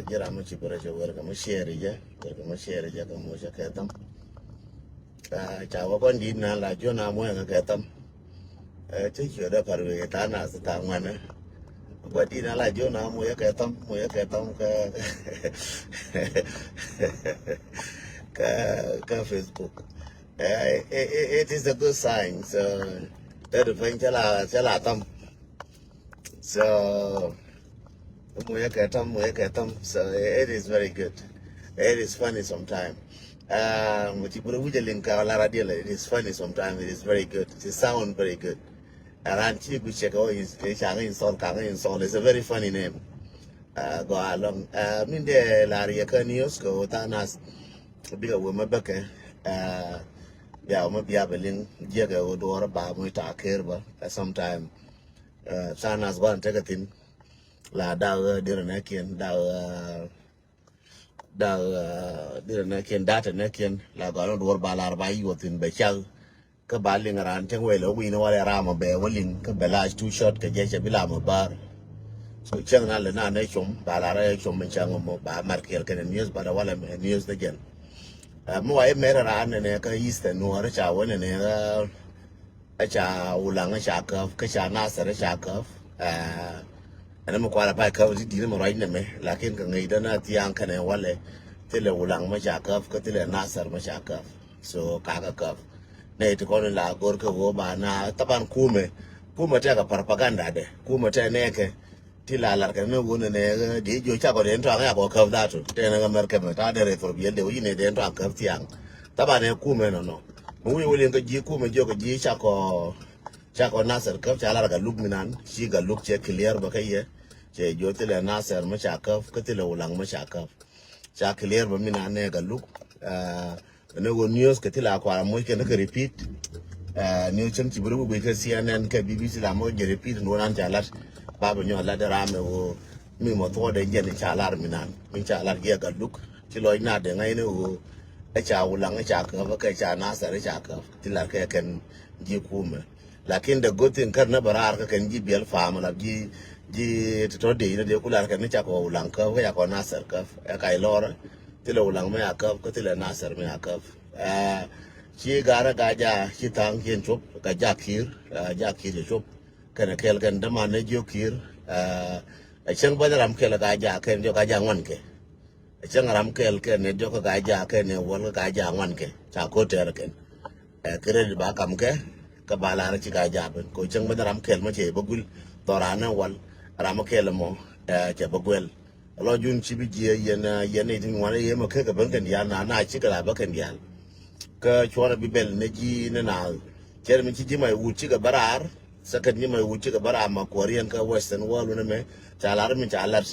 jira mu ci bara je war ga share je war ga share je ga mu je ka tam cha wa kon di na la jo na mo ga ka tam che che da par we ta na sa ta ngwana wa di na la jo na mo ya ka tam ka ka Facebook. It is a good sign. So that the thing chala tam. So so it is very good. It is funny sometimes. It is funny sometimes. It is very good. It sounds very good. And we check out his install. It's a very funny name. Go along. Min de Larry News go tanas bigger woman bucket. Yeah, maybe I believe Jaga would or about me to care, but sometimes Sanas one take a thing. La da didn't nekin da didn't nekin data nekin la gone or balar by you in Bechal Kabaling around Tangwell, we know what a ram of bear willing Kabelage too short Kajesha Bilama bar. So Channel and Nation, Balara, Chomachang, by Markel can news, but I want to news again. Mo ay mera ran ne ka eastern no ra cha wen ne a cha ulang cha ka cha na sa ra cha ka ana mo kwala pa ka di mo rai ne me lakin ka ngai da na tiang ka ne wale tele ulang ma cha ka tele na sa ma cha ka so ka ne to ko la gor ka go ba na taban kume ta ka propaganda de kume ta ne ke tila la ka ne wona ne di jo cha ko den to ga ko ka da to te na mer ka ta de re for bi de wi ne den to ka tiang ta ba ne ku me no mu wi wi ga ji ku me jo ga ji cha ko nasar ka cha la ga luk minan shi ga luk che clear ba kai ye che jo tile nasar ma cha ka tile ulang ma cha clear ba minan ne ga luk ne go news ka tila ko mo ke na ka repeat news chen ci buru bi ka CNN ka BBC la mo je repeat no nan cha lat babu nyo la de rame wo mi mo to de jen cha lar minan min cha lar ye ga luk ti loy na de ngai ne wo e cha ulang e cha ka ba ka cha na sa re cha ka ti la ka ken ji kume lakin the good thing kan na barar ka ken ji bel fam la ji to de ne de kula ka ne cha ko ulang ka ya ko na sa ka ya kai lor ti lo ulang me ya ka ti le na sa me ya ka chi gara ga ja chi tang chen chop ka ja kir chop kana kel kan da man ne jo kir a chen ba ram kel ga ja ken jo ga ja ngon ke a chen ram kel ken ne jo ga ja ken ne wol ga ja ngon ke cha ko ter ken kre ba kam ke ka ba la chi ga ja ben ko chen ba ram kel ma che ba gul to ra na wal ram kel mo che ba gul lo jun chi bi je yen ne tin wa ye ma ke ka ben ken ya na chi ka ba ken ya ka chora bi bel ne ji ne na cher mi chi ji mai u chi ga barar sakat ni mai wuce ga bara ma korean ka western world ne me chalar mi chalar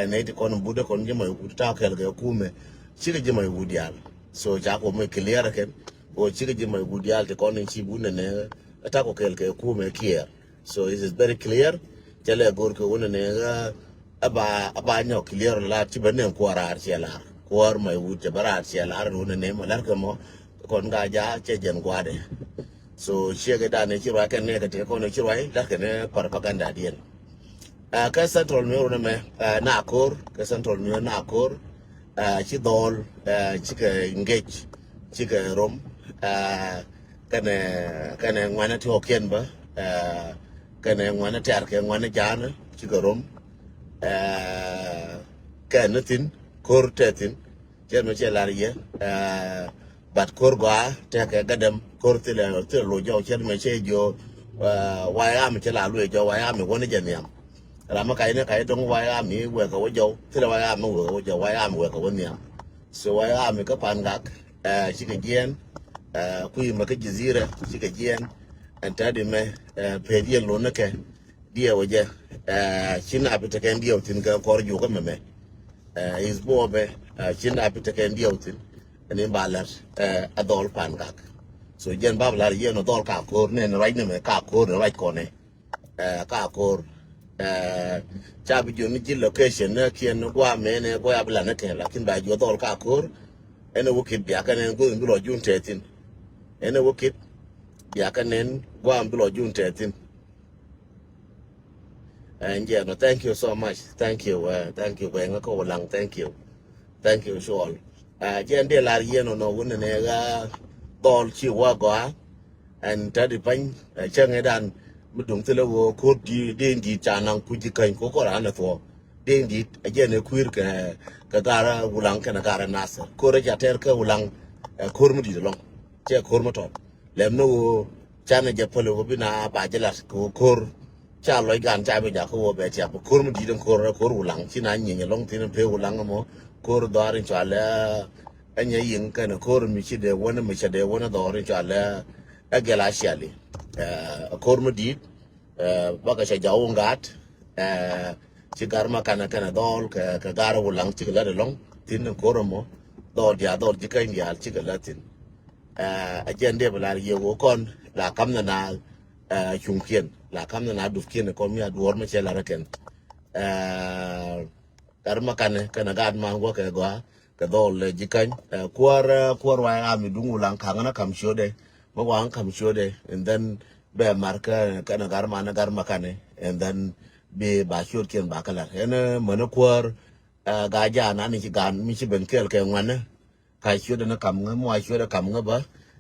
ne ti kon bude kon ji mai wuce ta kel ga kume ci ga ji mai wudial so ja ko mai clear ken o ci ga ji mai wudial ti kon ci bu ne ta ko kel ga kume kier so it is very clear jale gor ko wona ne ga aba nyo clear la ti benen ko rar chelar ko mai wuce bara chelar wona ne mo lar ka mo kon ga ja che jen gwade so shege da ne kirwa kan ne ka te ko ne kirwa da ka ne propaganda dien ka central ne ro me na akor ka central ne na akor chi dol chi ka engage chi ka rom kana ngwana ti hoken ba kana ngwana tar ka ngwana jana chi ka rom ka nutin kor tetin jerme che lariye bat kor gwa te ka gadam kor tile lo jo chen me che jo wa ya mi che la lu jo wa ya mi woni je niam ra ma kai ne kai dong wa ya mi we ka wo jo tile wa ya mi wo jo wa ya mi we ka wo niam so wa ya mi ka pan gak chi ka gen ku ma ka jizira chi ka gen anta de me pe die lo ne ke die wo je chin apita ken die tin ka kor ju ka me is bo be chin apita ken die tin ne balar adol pan gak so jen bablar yen adol ka kor ne right ne me ka kor right ko ne ka kor chabi jo ni ji location ne kien gwa me ne go ya bla ne ke lakin ba jo adol ka kor ene wukit bia ka ne go ndulo jun tetin ene wukit bia ka ne gwa ndulo jun tetin And yeah, no, thank you so much. Thank you, Wenga ko lang. Thank you, Shawl. Jen de la yen no wun ne ga dol chi wa go and tadi pan chang edan mudung tele wo ko di den di chanang ku ji kan ko ko ran to den di ajene kuir ka gara ulang kana gara nasa ko re jater ka ulang kor mu di long che kor mo to lem no chana je polo wo bina ba jela ko kor cha loy gan cha be ja ko be cha kor mu di den kor ulang china nyi long tin pe ulang mo kor darin chala anya yin kana kor mi chi de wona mi cha de wona darin chala agela shali kor mu di baka cha jawu ngat ci garma kana dol ka gara wulang ci la long tin kor mo dol ya dol ci kan ya ci la tin agende bala ye wo kon la kam na chungkien la kam na du kien ko mi adur ma che la raken garma kana gad ma go ka go ka dol ji kan kwar wa ami dungu lang kangana kam shode mo wang kam shode and then be marka kana garma na garma kane and then be ba shur kien ba kala ene mono kwar ga ja na ni gan mi ci ben kel ke ngwana ka shode na kam nga mo shode kam nga ba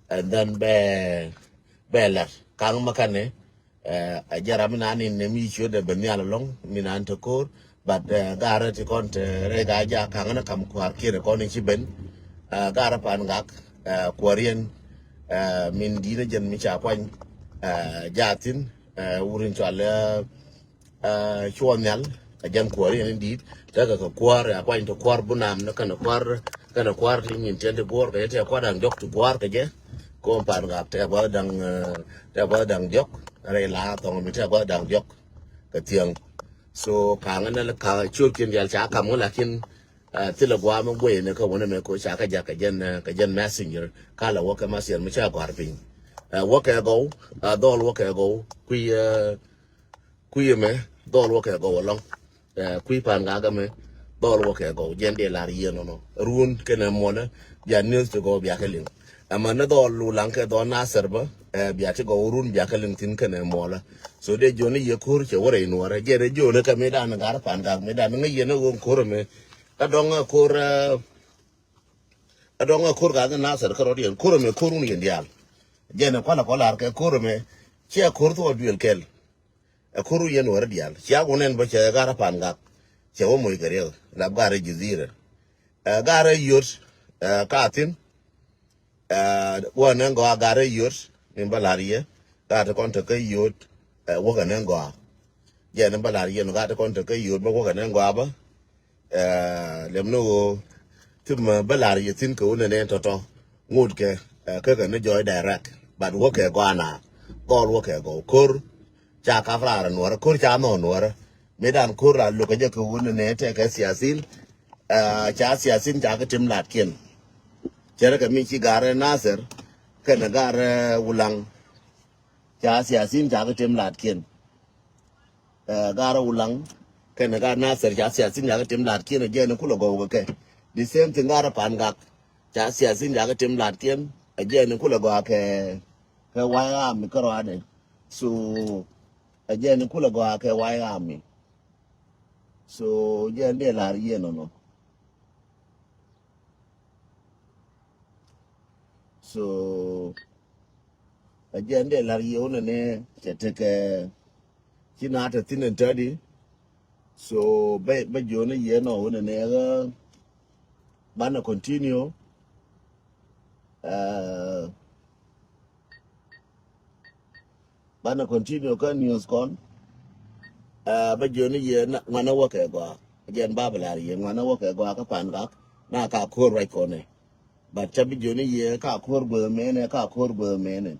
and then be la kang makane a jaram na ni ne mi shode ben ya long mi na to kor but gara ti kon te re ga ja kang na kam kwar kire kon ni ci ben gara pan gak kwarien min dina jen mi cha kwan jatin wurin chale chuanyal ajan kwari ni dit daga ka kwar ya kwa into kwar bunam na kana kwar ti nyin tende bor ka yete kwa dang jok tu kwar ka je ko pan gap te ba dang jok re la tong mi te ba dang jok ka tiang so ka ngana la ka chur kin yal cha kam la kin ti la gwa mo gwe ne ko wona me ko cha ka ja ka jen messenger kala wo ka messenger mi cha kwar pin wo ka go dol wo ka go kui me dol wo ka go long kui pan ga me dol wo ka go jen de la rie no run kena mona ya news to go bia kelin ama na dol lu lang ka do na serba bia ti go run bia kelin tin kena mola so de joni ye kur che wore no ra je de joni ka me dan ga pan ga me dan ngi ye no kur me ka dong kur adonga kur ga na ser ka ro dien kur me kurun yen dial je ne kola ka kur me che kur to duel kel kuru yen war dial sia gunen ba che gara panga che wo moy gare la gara jizira gara yot katin wonen go gara yot in balarie ga ta konta kai yot wo ganen go je ne balarie no ga ta konta kai yot wo ganen go ba lemno tum balarie tin ko ne to ngud ke ka ne joy direct but wo ke go ana gol wo ke go kur cha ka fra nuora kur cha no nuora medan kur la lu ka je ko won ne te ka siasin cha siasin cha ka tim lat ken chere ka mi chi gare naser ka na gare ulang cha siasin cha ka tim lat ken gare ulang ka na gare naser cha siasin cha ka tim lat ken je ne ku lo go ke the same thing gare pan gak cha siasin cha ka tim lat ken je ne ku lo go ke wa mi ko ro ade so again kula go ake wai ami so again de la rie no so again de la rie one ne cheteke kina ta tinin tadi so ba jona ye no one ne ga bana continue bana continue ka news kon ba jona ye na ngana wo ke go again ba la rie ngana wo ke go ka pan ga na ka ko right kone but chabi joni ye ka kor go mene ka kor go mene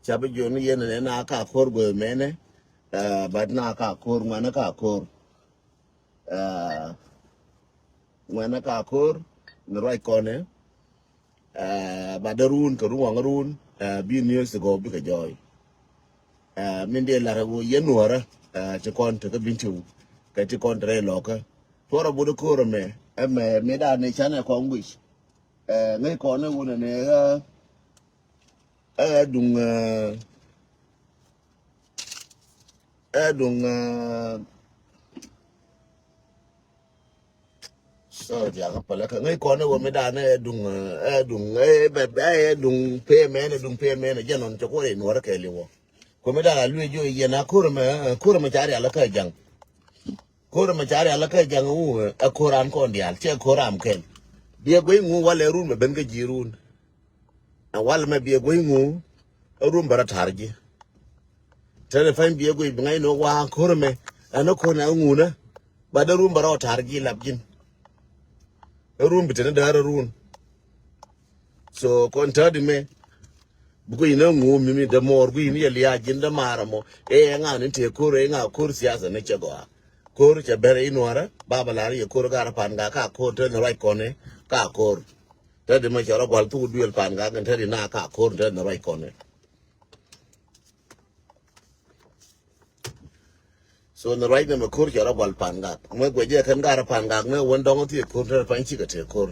chabi joni ye ne na ka kor go mene but na ka kor ngana ka kor ngana ka kor no right kone badarun ka ruang run bi news go bi ka joy min de la rago yenwara te kon te ka bintu ka te kon tre loka tora budu koro me da ne chana ko ngwish ngai ko ne wona ne dung dung so dia ka pala ka ngai ko ne wo me da ne dung dung pe me ne janon to ko re no ra ke lewo ko me da la lu jo ye na koro me chari ala ka jang koro me chari ala ka jang a koran ko ndial che koram ken bia go ngu wale run me ben ga jirun a wal me bia go ngu run bara tarji telefon bia go ngai no wa koro me ana ko na ngu na ba da run bara tarji labjin run bitene da run so kon tadi me bugo ina ngu mimi da mor gu ini ya jinda maramo nga ni te koro nga kor siasa ne chego kor cha bere inwara baba la ye kor gara pan ga ka kor te no right kone ka kor tadi me chara gwal tu duel pan ga kan tadi na ka kor te no right kone so no right me kor chara gwal pan ga me gweje kan gara pan ga me won dong ti kor te pan chi ka te kor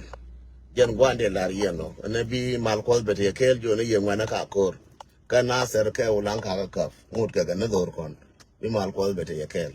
jan gwande la rieno ne bi mal ko bete kel jo ne yengwana ka kor kana ser ke ulan ka ka mut ka ne dor kon bi mal ko bete kel